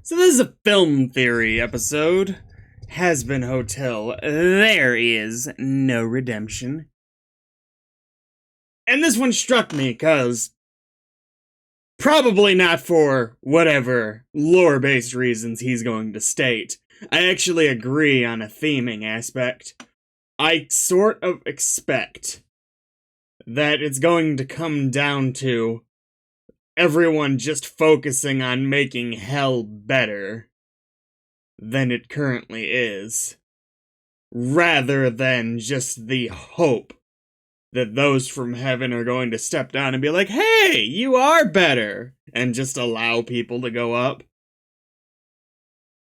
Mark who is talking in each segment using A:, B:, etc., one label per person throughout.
A: So this is a film theory episode. Hazbin Hotel, there is no redemption. And this one struck me because probably not for whatever lore-based reasons he's going to state. I actually agree on a theming aspect. I sort of expect that it's going to come down to everyone just focusing on making hell better than it currently is, rather than just the hope that those from heaven are going to step down and be like, hey, you are better, and just allow people to go up.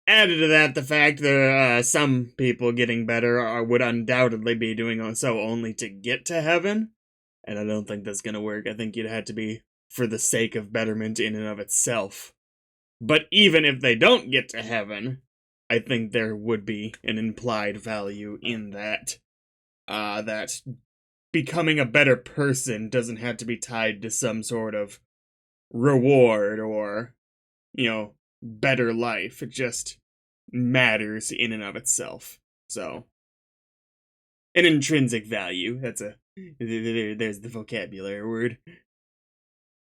A: Added to that, the fact that some people getting better would undoubtedly be doing so only to get to heaven, and I don't think that's going to work. I think you'd have to be for the sake of betterment in and of itself. But even if they don't get to heaven, I think there would be an implied value in that. That becoming a better person doesn't have to be tied to some sort of reward or, better life. It just matters in and of itself. So, an intrinsic value. There's the vocabulary word.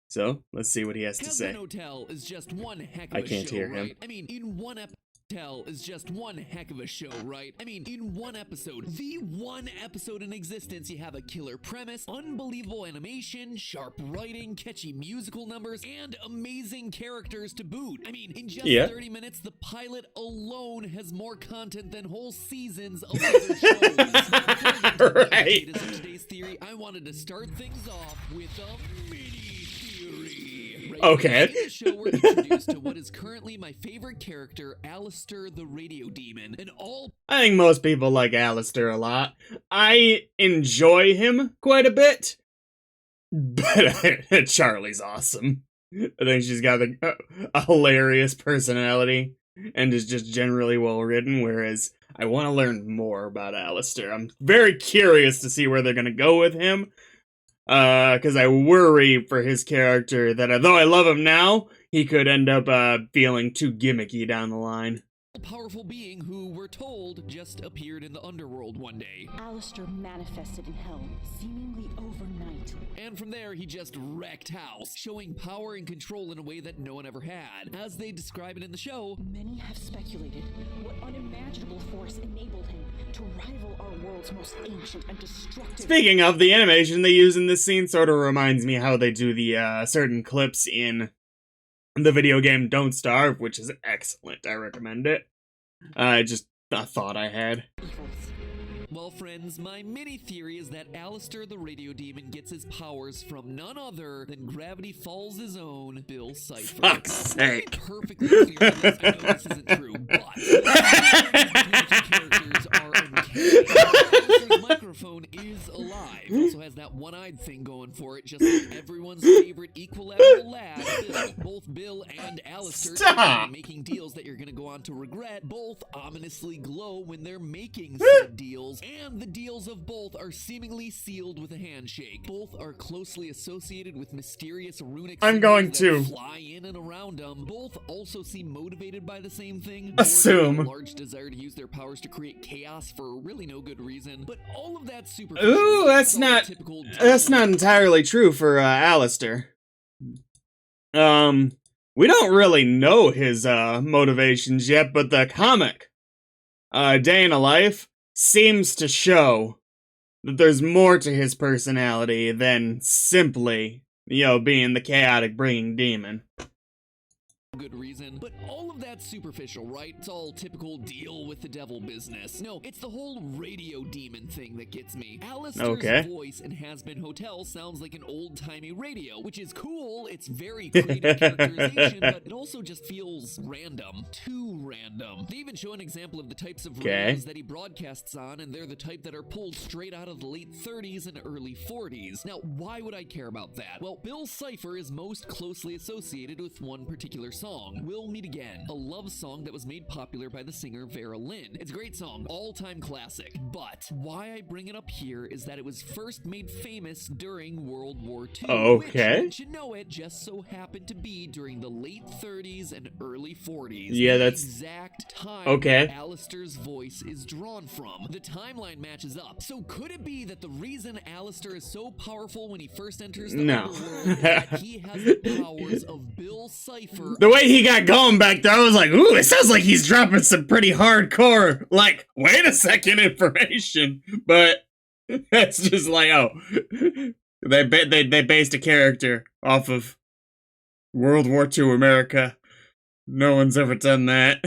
A: So, let's see what he has to say.
B: Hotel is just one heck of
A: I can't
B: show,
A: hear him.
B: right? I mean, in one Hotel is just one heck of a show, right? I mean, in one episode, the one episode in existence, you have a killer premise, unbelievable animation, sharp writing, catchy musical numbers, and amazing characters to boot. I mean, in just 30 minutes, the pilot alone has more content than whole seasons of other shows.
A: Right.
B: Of today's theory, I wanted to start things off with a mini theory. Right?
A: Okay.
B: In the show, we're introduced to what is currently my favorite character, Alistair the Radio Demon, and all.
A: I think most people like Alistair a lot. I enjoy him quite a bit, but Charlie's awesome. I think she's got a hilarious personality and is just generally well written, whereas I want to learn more about Alistair. I'm very curious to see where they're going to go with him. Because I worry for his character that although I love him now, he could end up feeling too gimmicky down the line.
B: Powerful being who, we're told, just appeared in the underworld one day.
C: Alistair manifested in hell, seemingly overnight.
B: And from there, he just wrecked house, showing power and control in a way that no one ever had. As they describe it in the show,
C: many have speculated what unimaginable force enabled him to rival our world's most ancient and destructive.
A: Speaking of, the animation they use in this scene sort of reminds me how they do the certain clips in the video game Don't Starve, which is excellent. I recommend it. Just a thought I had.
B: Well, friends, my mini theory is that Alistair the Radio Demon gets his powers from none other than Gravity Falls' own Bill Cipher.
A: Fuck's sake.
B: To be perfectly clear on this, I know this isn't true, but characters are uncanny. Alistair's microphone is alive. Also has that one-eyed thing going for it, just like everyone's favorite equilateral lad, Bill. Both Bill and Alistair are making deals that you're going to go on to regret. Both ominously glow when they're making said deals. And the deals of both are seemingly sealed with a handshake. Both are closely associated with mysterious runic
A: I'm going to
B: fly in and around them. Both also seem motivated by the same thing.
A: Assume
B: A large desire to use their powers to create chaos for really no good reason. But all of that super.
A: Ooh, that's not entirely true for Alistair. We don't really know his motivations yet, but the comic Day in a Life seems to show that there's more to his personality than simply, being the chaotic bringing demon.
B: Good reason, but all of that's superficial, right? It's all typical deal with the devil business. No, it's the whole radio demon thing that gets me. Alistair's voice in Hazbin Hotel sounds like an old-timey radio, which is cool. It's very creative characterization, but it also just feels random. Too random. They even show an example of the types of radios that he broadcasts on, and they're the type that are pulled straight out of the late 30s and early 40s. Now, why would I care about that? Well, Bill Cipher is most closely associated with one particular song, We'll Meet Again, a love song that was made popular by the singer Vera Lynn. It's a great song, all-time classic. But why I bring it up here is that it was first made famous during World War II.
A: Okay.
B: Which, you know it, just so happened to be during the late 30s and early 40s.
A: Yeah, that's...
B: the exact time
A: okay.
B: Alistair's voice is drawn from. The timeline matches up. So could it be that the reason Alistair is so powerful when he first enters the underworld is that he has the powers of Bill Cipher?
A: The way he got going back there, I was like, ooh, it sounds like he's dropping some pretty hardcore, like, wait a second information. But it's just like, oh, they based a character off of World War II America. No one's ever done that.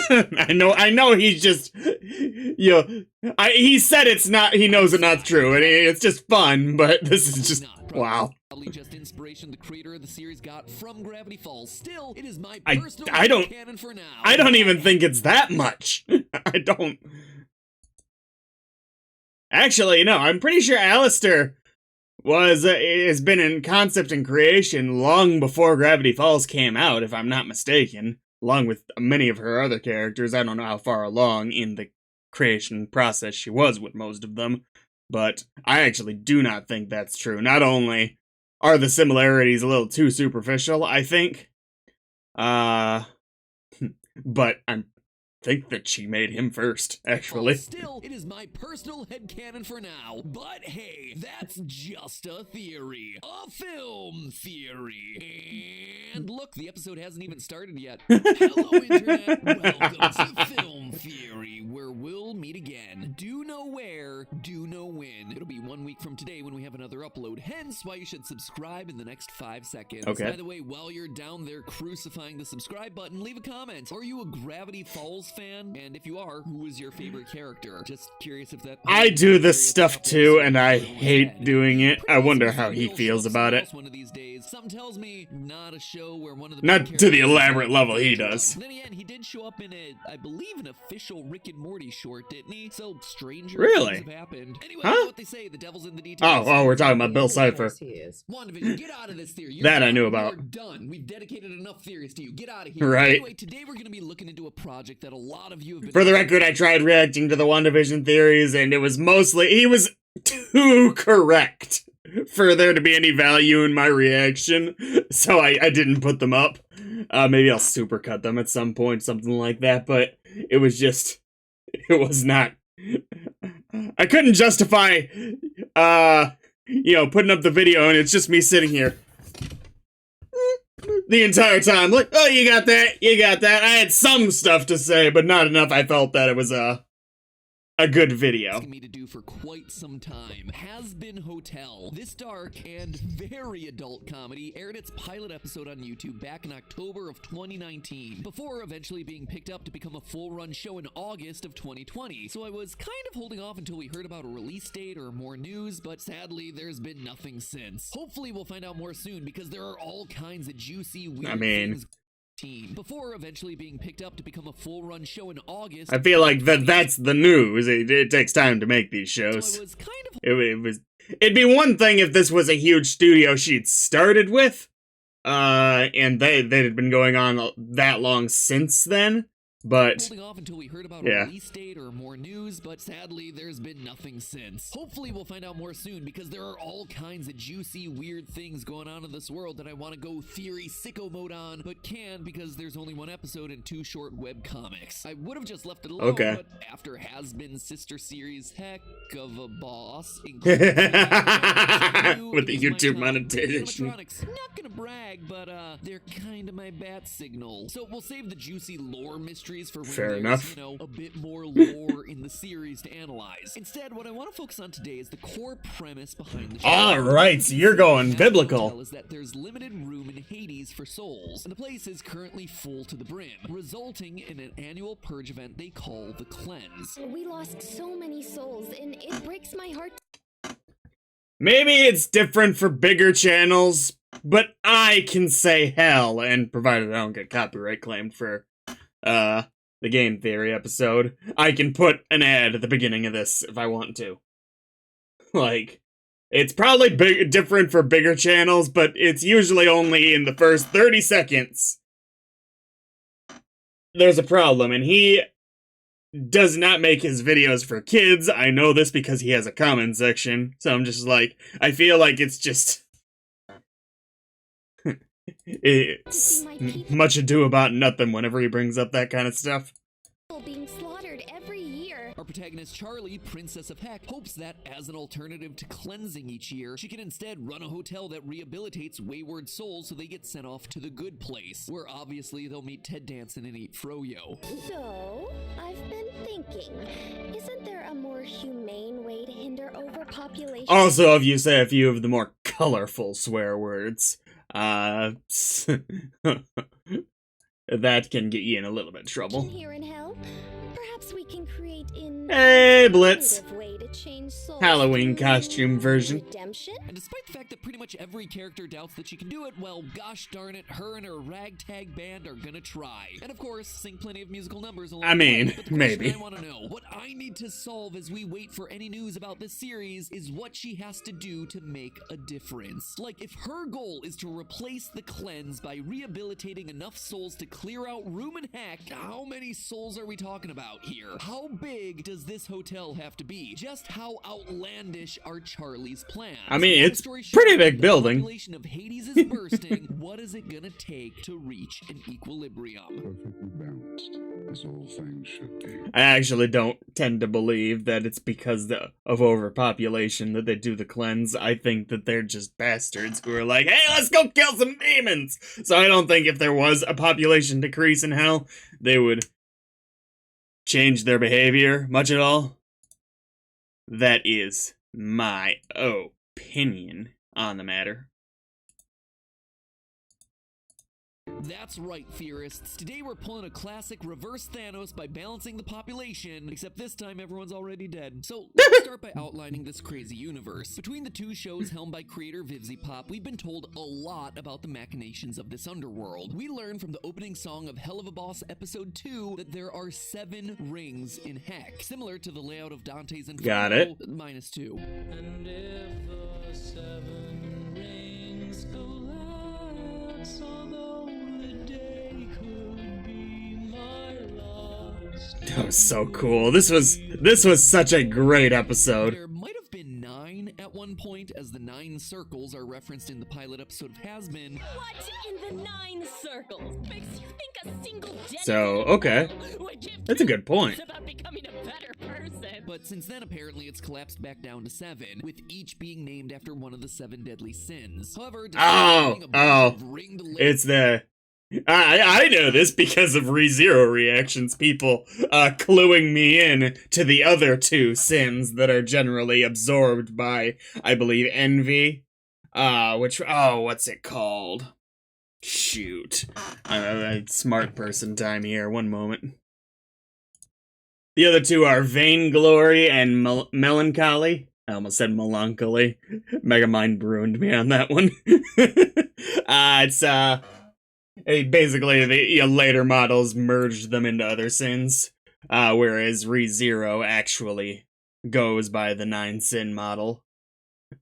A: I know he's just, you know, he said it's not, he knows it's not true, and it's just fun, but this is just, wow.
B: Probably just inspiration the creator of the series got from Gravity Falls. Still, it is my
A: I
B: personal
A: don't,
B: canon for now.
A: I don't even think it's that much. I don't. Actually, no, I'm pretty sure Alistair has been in concept and creation long before Gravity Falls came out, if I'm not mistaken, along with many of her other characters. I don't know how far along in the creation process she was with most of them, but I actually do not think that's true. Not only are the similarities a little too superficial, I think, but I think that she made him first, actually.
B: Still, it is my personal headcanon for now. But hey, that's just a theory. A film theory. And look, the episode hasn't even started yet. Hello, Internet. Welcome to Film Theory, where we'll meet again. Do know where, do know when. It'll be 1 week from today when we have another upload, hence why you should subscribe in the next 5 seconds.
A: Okay.
B: By the way, while you're down there crucifying the subscribe button, leave a comment. Are you a Gravity Falls fan? And if you are, who is your favorite character? Just curious if that...
A: I do this stuff too, and I hate doing it. I wonder how he feels about it.
B: One of these days. Something tells me not a show where one of the
A: Not to the elaborate level he does.
B: Then again, he did show up in I believe, an official Rick and Morty short, didn't he? So stranger
A: really?
B: things have happened. Anyway,
A: huh?
B: You know what they say, the devil's in the details.
A: Oh, we're talking about Bill Cipher.
B: WandaVision, get out of this theory.
A: That I knew about.
B: You're done. We've dedicated enough theories to you. Get out of here.
A: Right.
B: Anyway, today we're going to be looking into a project that a lot of you have been...
A: For the record, I tried reacting to the WandaVision theories, and it was mostly... he was too correct for there to be any value in my reaction, so I didn't put them up. Maybe I'll supercut them at some point, something like that, but it was just... it was not... I couldn't justify, you know, putting up the video, and it's just me sitting here the entire time, like, oh, you got that, you got that. I had some stuff to say, but not enough. I felt that it was a good video.
B: Me to do for quite some time. Hazbin Hotel. This dark and very adult comedy aired its pilot episode on YouTube back in October of 2019, before eventually being picked up to become a full-run show in August of 2020. So I was kind of holding off until we heard about a release date or more news, but sadly, there's been nothing since. Hopefully, we'll find out more soon, because there are all kinds of juicy, weird things before eventually being picked up to become a full-run show in August. I
A: feel like that's the news. It takes time to make these shows.
B: So I was kind of...
A: it'd be one thing if this was a huge studio she'd started with, and they'd been going on that long since then. But
B: holding off until we heard about a release date or more news, but sadly, there's been nothing since. Hopefully, we'll find out more soon, because there are all kinds of juicy, weird things going on in this world that I want to go theory sicko mode on, but can't because there's only one episode and 2 short web comics. I would have just left it alone, but after Hazbin's sister series, Heck of a Boss, with
A: the YouTube monetization.
B: Not gonna brag, but they're kind of my bat signal. So we'll save the juicy lore mystery for when
A: fair
B: there's,
A: enough.
B: You know, a bit more lore in the series to analyze. Instead, what I want to focus on today is the core premise behind the show.
A: All right, so you're going biblical.
B: Is that there's limited room in Hades for souls, and the place is currently full to the brim, resulting in an annual purge event they call the Cleanse.
D: We lost so many souls, and it breaks my heart.
A: Maybe it's different for bigger channels, but I can say hell, and provided I don't get copyright claimed for the game theory episode, I can put an ad at the beginning of this if I want to. Like, It's probably different for bigger channels, but it's usually only in the first 30 seconds. There's a problem, and he does not make his videos for kids. I know this because he has a comment section, so I'm just like, I feel like it's just... it's much ado about nothing whenever he brings up that kind of stuff.
D: Being slaughtered every year.
B: Our protagonist Charlie, Princess of Heck, hopes that as an alternative to cleansing each year, she can instead run a hotel that rehabilitates wayward souls so they get sent off to the good place, where obviously they'll meet Ted Danson and eat froyo.
D: So, I've been thinking, isn't there a more humane way to hinder overpopulation?
A: Also, if you say a few of the more colorful swear words, that can get you in a little bit of trouble.
D: Here in hell, perhaps we can create an
A: Hey, Blitz!
D: way to change souls
A: Halloween
D: to
A: costume version.
D: redemption.
B: And despite the fact that pretty much every character doubts that she can do it, well, gosh darn it, her and her ragtag band are gonna try. And of course, sing plenty of musical numbers along
A: I mean,
B: the way. But the
A: maybe.
B: question I want to know, what I need to solve as we wait for any news about this series, is what she has to do to make a difference. Like, if her goal is to replace the cleanse by rehabilitating enough souls to clear out room and heck, how many souls are we talking about here? How big does this hotel have to be? Just how outlandish are Charlie's plans?
A: I mean,
B: Long
A: it's
B: story short,
A: pretty big
B: the
A: building.
B: population of Hades is bursting. What is it gonna take to reach an equilibrium?
E: Perfectly balanced, as all things should be.
A: I actually don't tend to believe that it's because of overpopulation that they do the cleanse. I think that they're just bastards who are like, hey, let's go kill some demons! So I don't think if there was a population decrease in hell, they would change their behavior much at all. That is my opinion on the matter.
B: That's right, theorists. Today we're pulling a classic reverse Thanos by balancing the population, except this time everyone's already dead. So let's start by outlining this crazy universe. Between the two shows helmed by creator Vivziepop, we've been told a lot about the machinations of this underworld. We learn from the opening song of Hell of a Boss Episode 2 that there are 7 rings in Heck, similar to the layout of Dante's Inferno,
A: Got it.
B: minus 2.
F: And if the 7 rings collapse, although the day could be my last.
A: That was so cool. This was such a great episode.
B: There might have been 9 at one point, as the 9 circles are referenced in the pilot episode of Hazbin.
C: What in the 9 circles makes you think a single dead
A: So, okay.
C: would give
A: That's a good point.
C: about becoming a better person?
B: But since then, apparently, it's collapsed back down to 7, with each being named after one of the 7 deadly sins. However, despite being a bunch of ringed
A: It's the... I know this because of ReZero reactions, people cluing me in to the other 2 sins that are generally absorbed by, I believe, envy. What's it called? Shoot. Smart person time here, one moment. The other 2 are vainglory and melancholy. I almost said melancholy. Megamind ruined me on that one. Basically, the later models merged them into other sins, whereas ReZero actually goes by the 9 sin model.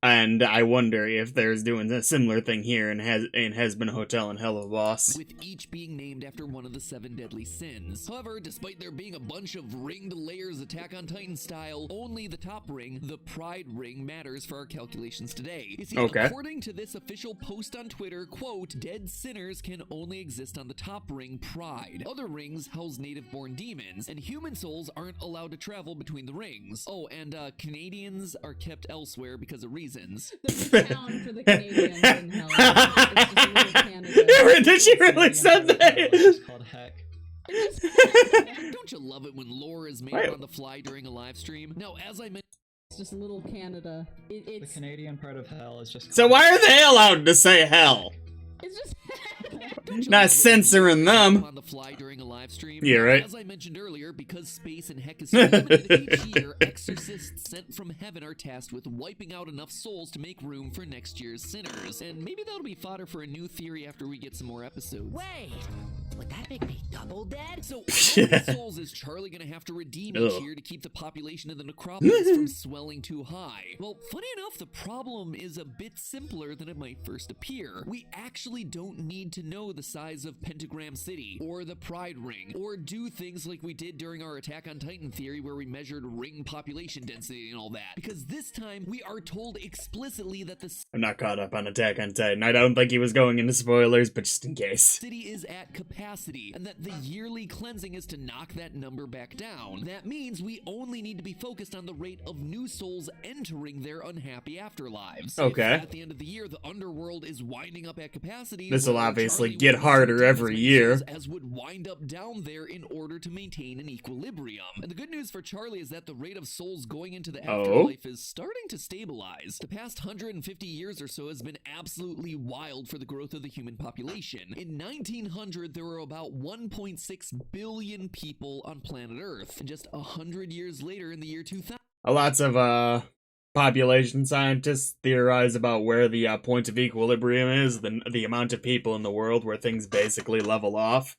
A: And I wonder if there's doing a similar thing here in Hazbin Hotel and Hell of a Boss.
B: with each being named after one of the 7 deadly sins. However, despite there being a bunch of ringed layers Attack on Titan style, only the top ring, the Pride ring, matters for our calculations today. You see,
A: Okay.
B: according to this official post on Twitter, quote, dead sinners can only exist on the top ring, Pride. Other rings house native-born demons, and human souls aren't allowed to travel between the rings. Oh, and Canadians are kept elsewhere because of reasons.
G: The town for the Canadians in hell. It's just a little Canada.
A: Did she really said that?
F: It's called Heck.
B: Don't you love it when lore is made
A: Wait.
B: on the fly during a live stream? Now, as I mentioned,
G: It's just a little Canada.
F: The
G: It's
F: Canadian part of hell is just.
A: So why are they allowed to say hell?
G: It's just.
A: Not censoring them.
B: On the fly during a live stream.
A: Yeah, right.
B: As I mentioned earlier, because space and heck is so limited, each year exorcists sent from heaven are tasked with wiping out enough souls to make room for next year's sinners. And maybe that'll be fodder for a new theory after we get some more episodes.
H: Wait, would that make me double dead?
B: So how many souls is Charlie gonna have to redeem each year to keep the population of the necropolis from swelling too high? Well, funny enough, the problem is a bit simpler than it might first appear. We actually don't need to know the size of Pentagram City, or the Pride Ring, or do things like we did during our Attack on Titan theory where we measured ring population density and all that. Because this time, we are told explicitly that the
A: I'm not caught up on Attack on Titan. I don't think he was going into spoilers, but just in case.
B: city is at capacity, and that the yearly cleansing is to knock that number back down. That means we only need to be focused on the rate of new souls entering their unhappy afterlives.
A: Okay.
B: If at the end of the year, the underworld is winding up at capacity,
A: This will
B: well,
A: obviously
B: Charlie
A: get
B: would
A: harder
B: redeem as
A: every
B: many
A: year.
B: souls as would wind up down there in order to maintain an equilibrium. And the good news for Charlie is that the rate of souls going into the afterlife is starting to stabilize. The past 150 years or so has been absolutely wild for the growth of the human population. In 1900, there were about 1.6 billion people on planet Earth. And just 100 years later, in the year 2000,
A: Lots of population scientists theorize about where the point of equilibrium is, the amount of people in the world where things basically level off.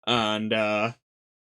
A: And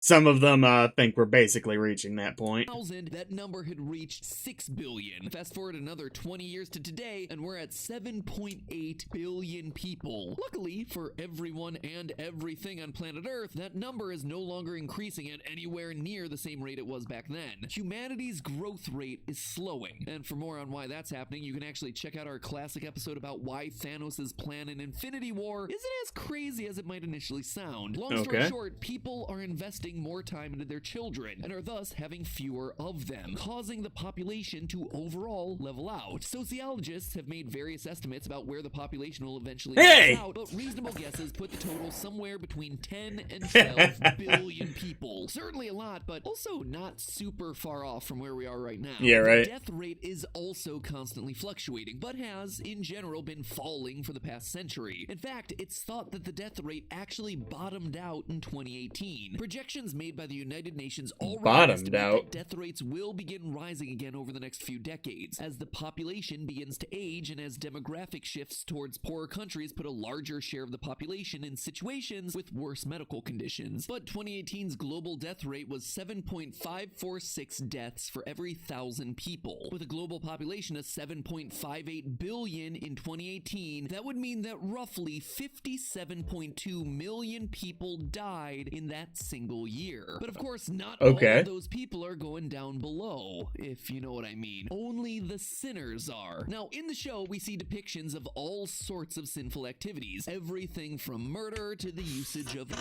A: some of them think we're basically reaching that point.
B: that number had reached 6 billion. Fast forward another 20 years to today, and we're at 7.8 billion people. Luckily, for everyone and everything on planet Earth, that number is no longer increasing at anywhere near the same rate it was back then. Humanity's growth rate is slowing. And for more on why that's happening, you can actually check out our classic episode about why Thanos' plan in Infinity War isn't as crazy as it might initially sound. Long story short, people are investing more time into their children and are thus having fewer of them, causing the population to overall level out. Sociologists have made various estimates about where the population will eventually level out, but reasonable guesses put the total somewhere between 10 and 12 billion people. Certainly a lot, but also not super far off from where we are right now.
A: Yeah, right.
B: The death rate is also constantly fluctuating, but has, in general, been falling for the past century. In fact, it's thought that the death rate actually bottomed out in 2018. Projections made by the United Nations already estimate that death rates will begin rising again over the next few decades, as the population begins to age and as demographic shifts towards poorer countries put a larger share of the population in situations with worse medical conditions. But 2018's global death rate was 7.546 deaths for every 1,000 people. With a global population of 7.58 billion in 2018, that would mean that roughly 57.2 million people died in that single year. But of course, not all of those people are going down below, if you know what I mean. Only the sinners are. Now, in the show, we see depictions of all sorts of sinful activities. Everything from murder to the usage of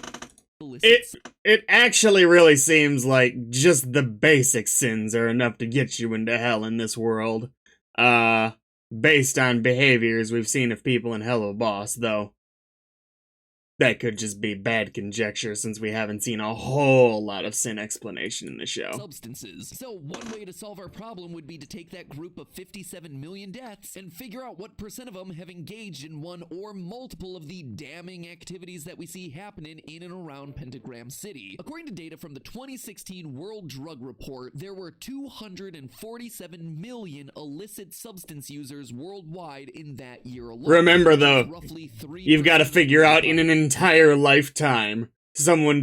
A: It actually really seems like just the basic sins are enough to get you into hell in this world. Based on behaviors we've seen of people in Hello Boss, though. That could just be bad conjecture since we haven't seen a whole lot of sin explanation in the show.
B: Substances. So one way to solve our problem would be to take that group of 57 million deaths and figure out what % of them have engaged in one or multiple of the damning activities that we see happening in and around Pentagram City. According to data from the 2016 World Drug Report, there were 247 million illicit substance users worldwide in that year alone.
A: Remember though, you've got to figure out in an entire lifetime someone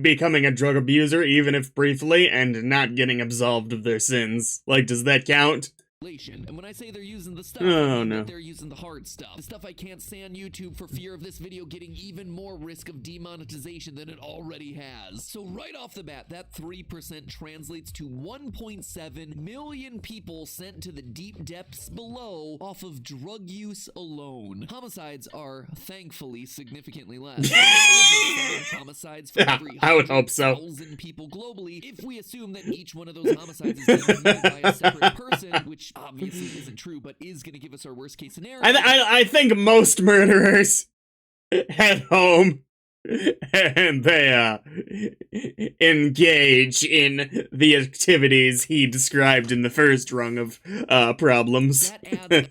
A: becoming a drug abuser, even if briefly, and not getting absolved of their sins. Like, does that count?
B: And when I say they're using the stuff, I mean that they're using the hard stuff. The stuff I can't say on YouTube for fear of this video getting even more risk of demonetization than it already has. So right off the bat, that 3% translates to 1.7 million people sent to the deep depths below off of drug use alone. Homicides are thankfully significantly less. Homicides for every
A: I would hope so.
B: 100,000 people globally, if we assume that each one of those homicides is being committed by a separate person, which obviously isn't true, but is going to give us our worst case scenario.
A: I think most murderers head home and they engage in the activities he described in the first rung of problems.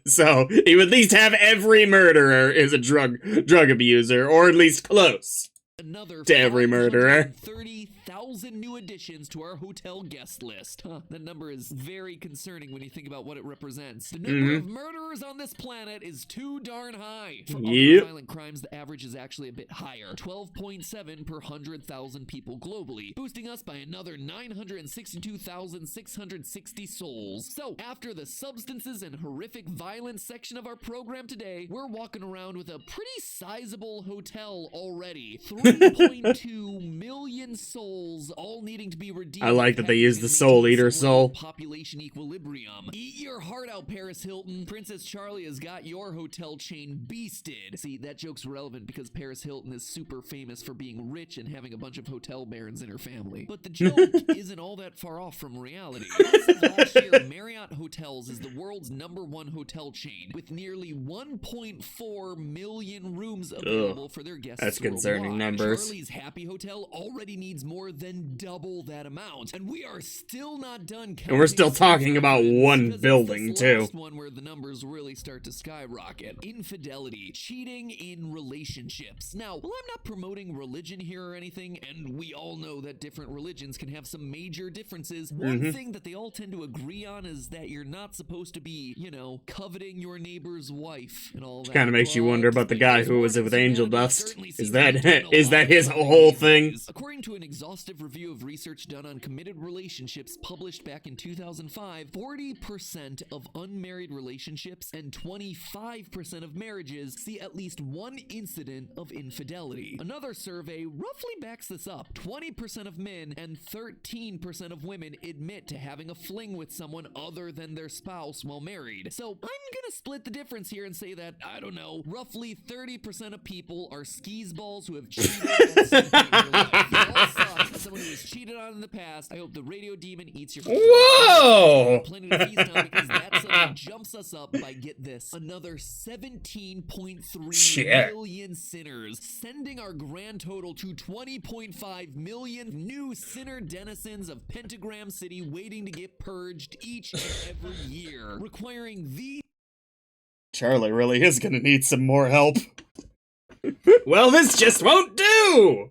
A: So you at least have every murderer is a drug abuser, or at least close to every murderer.
B: 30,000 new additions to our hotel guest list. That number is very concerning when you think about what it represents. The number of murderers on this planet is too darn high. For other violent crimes, the average is actually a bit higher, 12.7 per 100,000 people globally, boosting us by another 962,660 souls. So, after the substances and horrific violence section of our program today, we're walking around with a pretty sizable hotel already. 3.2 million souls, all needing to be redeemed.
A: I like that they use the Soul Eater soul.
B: Population equilibrium. Eat your heart out, Paris Hilton. Princess Charlie has got your hotel chain beasted. See, that joke's relevant because Paris Hilton is super famous for being rich and having a bunch of hotel barons in her family. But the joke isn't all that far off from reality. As of last year, Marriott Hotels is the world's #1 hotel chain, with nearly 1.4 million rooms available for their guests.
A: That's concerning numbers.
B: Charlie's Happy Hotel already needs more than double that amount, and we are still not done counting.
A: And we're still talking about one building, too.
B: Last one where the numbers really start to skyrocket. Infidelity, cheating in relationships. Now, while I'm not promoting religion here or anything, and we all know that different religions can have some major differences, one thing that they all tend to agree on is that you're not supposed to be, you know, coveting your neighbor's wife and all that.
A: Kind of makes you wonder about the guy who was with Angel Dust. Is that his whole thing?
B: According to an exhaustive review of research done on committed relationships published back in 2005, 40% of unmarried relationships and 25% of marriages see at least one incident of infidelity. Another survey roughly backs this up. 20% of men and 13% of women admit to having a fling with someone other than their spouse while married. So I'm gonna split the difference here and say that, I don't know, roughly 30% of people are skis-balls who have cheated at some point in their life. You all suck. As someone who was cheated on in the past, I hope the radio demon eats your
A: Whoa!
B: Plenty to feast on, because that suddenly jumps us up by, get this, another 17.3 million sinners, sending our grand total to 20.5 million new sinner denizens of Pentagram City waiting to get purged each and every year, requiring the
A: Charlie really is gonna need some more help. Well, this just won't do!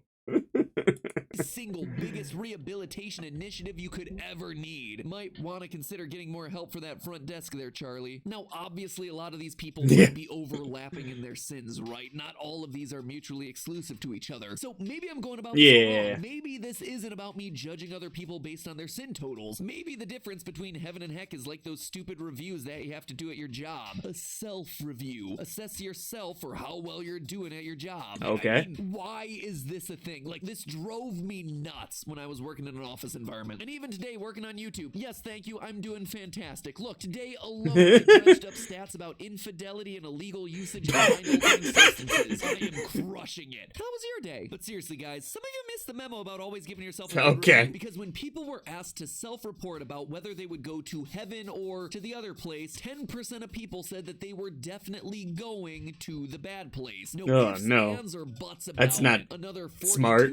B: single biggest rehabilitation initiative you could ever need. Might want to consider getting more help for that front desk there, Charlie. Now, obviously, a lot of these people might be overlapping in their sins, right? Not all of these are mutually exclusive to each other. So maybe I'm going about this wrong. Maybe this isn't about me judging other people based on their sin totals. Maybe the difference between heaven and heck is like those stupid reviews that you have to do at your job. A self-review. Assess yourself for how well you're doing at your job.
A: Okay.
B: I mean, why is this a thing? Like, this drove me nuts when I was working in an office environment. And even today, working on YouTube. Yes, thank you. I'm doing fantastic. Look, today alone, I judged up stats about infidelity and illegal usage of mind-altering substances. I am crushing it. How was your day? But seriously, guys, some of you missed the memo about always giving yourself a good review, because when people were asked to self-report about whether they would go to heaven or to the other place, 10% of people said that they were definitely going to the bad place. No ifs, ands, or buts about
A: That's not
B: it. Another 42%
A: smart.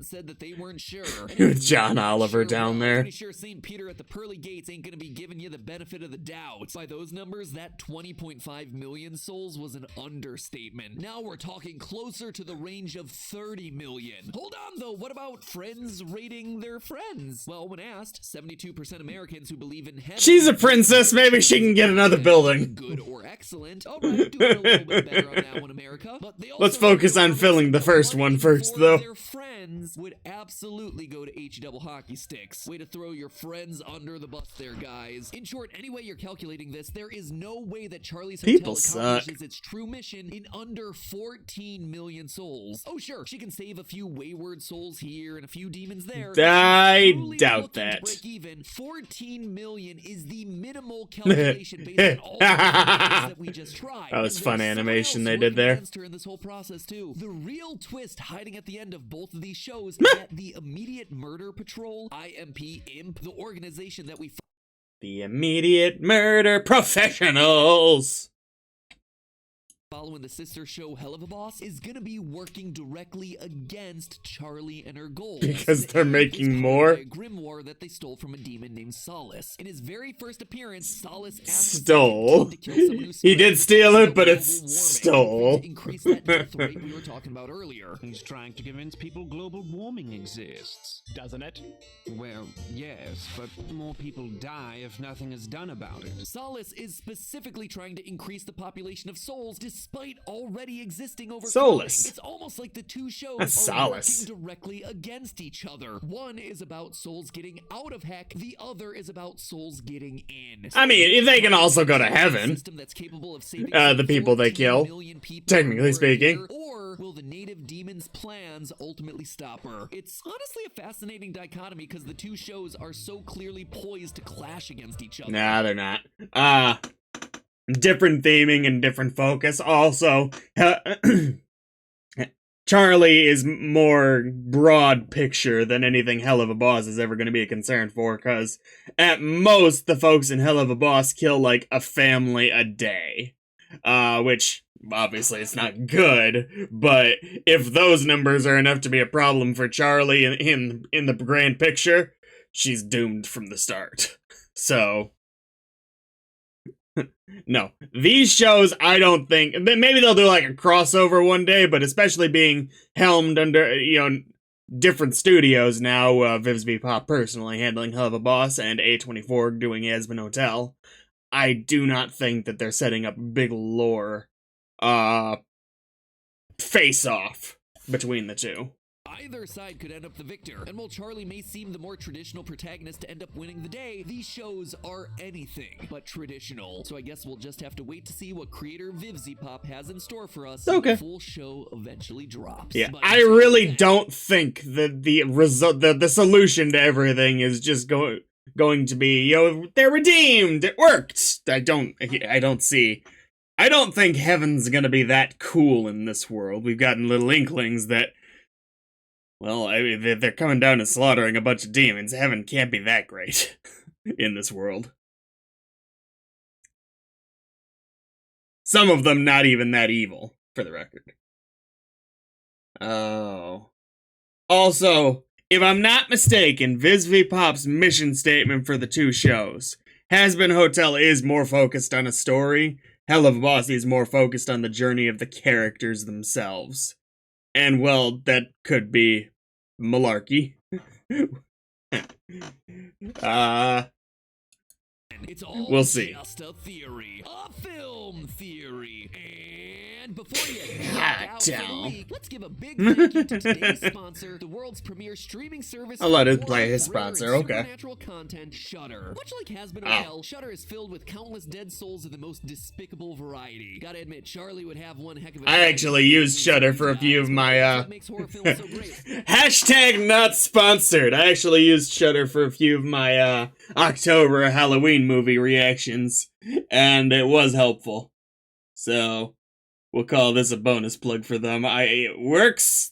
B: said that they weren't sure.
A: With John Oliver down there.
B: I'm pretty sure St. Peter at the pearly gates ain't gonna be giving you the benefit of the doubt. By those numbers, that 20.5 million souls was an understatement. Now we're talking closer to the range of 30 million. Hold on though, what about friends rating their friends? Well, when asked, 72% Americans who believe in heaven.
A: She's a princess, maybe she can get another building.
B: Good or excellent. Alright, doing a little bit better on that one, America. But they also
A: Let's focus on filling the first one first, though.
B: Their friends would absolutely go to H-double hockey sticks. Way to throw your friends under the bus there, guys. In short, any way you're calculating this, there is no way that Charlie's Hotel accomplishes its true mission in under 14 million souls. Oh, sure, she can save a few wayward souls here and a few demons there.
A: I doubt that.
B: Break even, 14 million is the minimal calculation based on all the that we just tried.
A: That was fun animation they did there.
B: In this whole process too. The real twist hiding at the end of both of these shows is that the Immediate Murder Patrol, IMP, the organization that we
A: the Immediate Murder Professionals.
B: following the sister show Hell of a Boss is gonna be working directly against Charlie and her goals.
A: Because they're making more?
B: A grimoire that they stole from a demon named Solace. In his very first appearance, Solace asked
A: Stole.
B: to kill someone who
A: He did steal it, but
B: global
A: it's
B: warming,
A: stole.
B: to increase that death rate we were talking about earlier.
I: He's trying to convince people global warming exists, doesn't it? Well, yes, but more people die if nothing is done about it.
B: Solace is specifically trying to increase the population of souls despite already existing overcrowding.
A: Solus.
B: It's almost like the two shows
A: That's
B: are
A: Solace.
B: working directly against each other. One is about souls getting out of heck, the other is about souls getting in.
A: I mean, they can also go to heaven.
B: System that's capable of saving
A: The people they
B: 14
A: kill,
B: million people
A: technically
B: per
A: speaking.
B: year, or will the native demon's plans ultimately stop her? It's honestly a fascinating dichotomy because the two shows are so clearly poised to clash against each other.
A: Nah, they're not. Different theming and different focus. Also, Charlie is more broad picture than anything Hell of a Boss is ever going to be a concern for, because at most, the folks in Hell of a Boss kill, like, a family a day. Which, obviously, it's not good, but if those numbers are enough to be a problem for Charlie in the grand picture, she's doomed from the start. So... no, these shows, I don't think, maybe they'll do like a crossover one day, but especially being helmed under, different studios now, Vivsby Pop personally handling Hell of a Boss and A24 doing Hazbin Hotel, I do not think that they're setting up big lore, face-off between the two.
B: Either side could end up the victor, and while Charlie may seem the more traditional protagonist to end up winning the day, these shows are anything but traditional. So I guess we'll just have to wait to see what creator Vivsy Pop has in store for us when the full show eventually drops.
A: Yeah,
B: But
A: I really don't think that the result, the solution to everything is just going to be, they're redeemed, it worked. I don't think heaven's gonna be that cool in this world. We've gotten little inklings that, well, I mean, they're coming down and slaughtering a bunch of demons. Heaven can't be that great in this world. Some of them not even that evil, for the record. Oh. Also, if I'm not mistaken, Vivsy Pop's mission statement for the two shows, Hazbin Hotel is more focused on a story. Hell of a Boss is more focused on the journey of the characters themselves. And, well, that could be malarkey.
B: It's all
A: we'll see.
B: Just a theory, a film theory. And before you head out for the week, let's give a big thank you to today's sponsor, the world's premier streaming service.
A: I'll let it
B: for
A: play his
B: thriller
A: sponsor,
B: and
A: okay.
B: Supernatural content, Shudder. Much like Hazbin Hotel, Shudder is filled with countless dead souls of the most despicable variety. Gotta admit, Charlie would have one heck of a.
A: I actually used Shudder for a few of my
B: What makes horror films so great.
A: hashtag not sponsored. I actually used Shudder for a few of my October Halloween movie reactions, and it was helpful. So we'll call this a bonus plug for them. It works.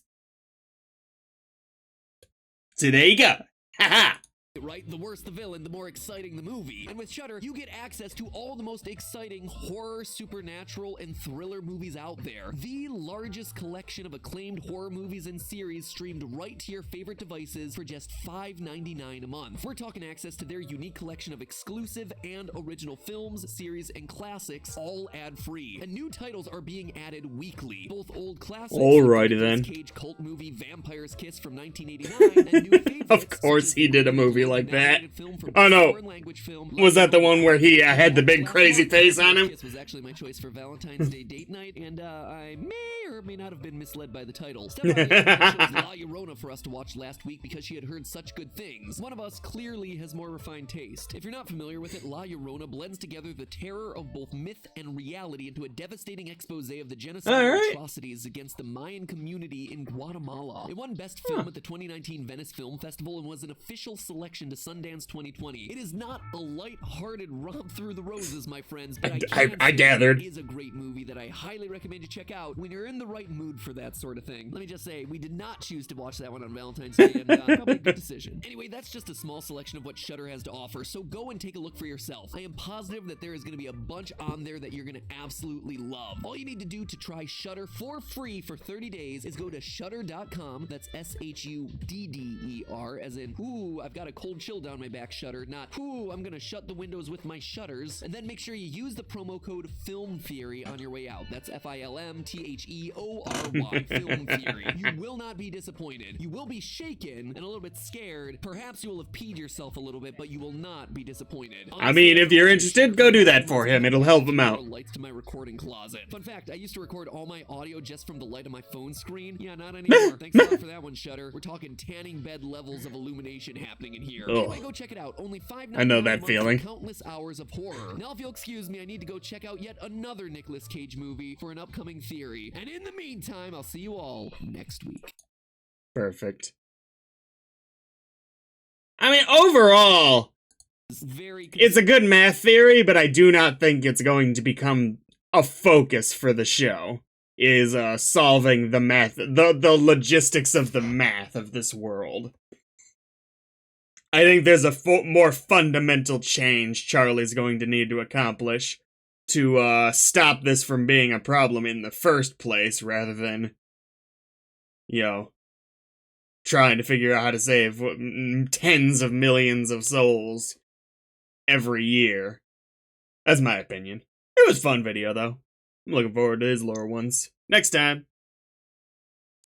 A: So there you go. Haha.
B: Right? The worse the villain, the more exciting the movie. And with Shudder, you get access to all the most exciting horror, supernatural, and thriller movies out there. The largest collection of acclaimed horror movies and series streamed right to your favorite devices for just $5.99 a month. We're talking access to their unique collection of exclusive and original films, series, and classics, all ad-free. And new titles are being added weekly. Both old classics,
A: Alrighty
B: like the
A: then.
B: Cage cult movie Vampire's Kiss from 1989, and new favorites
A: Of course
B: such as
A: he did a
B: the
A: movie like that.
B: film from
A: Oh no.
B: foreign language film,
A: Was that the one where he had the big crazy face on him?
B: This was actually my choice for Valentine's Day date night, and I may or may not have been misled by the title. Stephanie chose La Llorona for us to watch last week because she had heard such good things. One of us clearly has more refined taste. If you're not familiar with it, La Llorona blends together the terror of both myth and reality into a devastating expose of the genocidal atrocities against the Mayan community in Guatemala. It won Best Film at the 2019 Venice Film Festival and was an official selection attraction to Sundance 2020. It is not a light-hearted romp through the roses, my friends, but
A: I gathered.
B: It is a great movie that I highly recommend you check out when you're in the right mood for that sort of thing. Let me just say, we did not choose to watch that one on Valentine's Day, and probably a good decision. Anyway, that's just a small selection of what Shudder has to offer, so go and take a look for yourself. I am positive that there is going to be a bunch on there that you're going to absolutely love. All you need to do to try Shudder for free for 30 days is go to shudder.com. That's SHUDDER, as in, ooh, I've got a cold chill down my back, Shudder, not, ooh, I'm going to shut the windows with my shutters. And then make sure you use the promo code Film Theory on your way out. That's FILMTHEORY, Film Theory. You will not be disappointed. You will be shaken and a little bit scared. Perhaps you will have peed yourself a little bit, but you will not be disappointed.
A: I mean, if you're interested, go do that for him. It'll help him out.
B: Lights to my recording closet. Fun fact, I used to record all my audio just from the light of my phone screen. Yeah, not anymore. Thanks a lot for that one, Shudder. We're talking tanning bed levels of illumination happening in here. Anyway, go check it out. Only $5.99
A: I know that feeling.
B: Countless hours of horror. Now, if you'll excuse me, I need to go check out yet another Nicolas Cage movie for an upcoming theory. And in the meantime, I'll see you all next week.
A: Perfect. I mean, overall, it's a good math theory, but I do not think it's going to become a focus for the show. Is solving the math, the logistics of the math of this world. I think there's a more fundamental change Charlie's going to need to accomplish to stop this from being a problem in the first place, rather than, you know, trying to figure out how to save tens of millions of souls every year. That's my opinion. It was a fun video, though. I'm looking forward to his lore ones next time.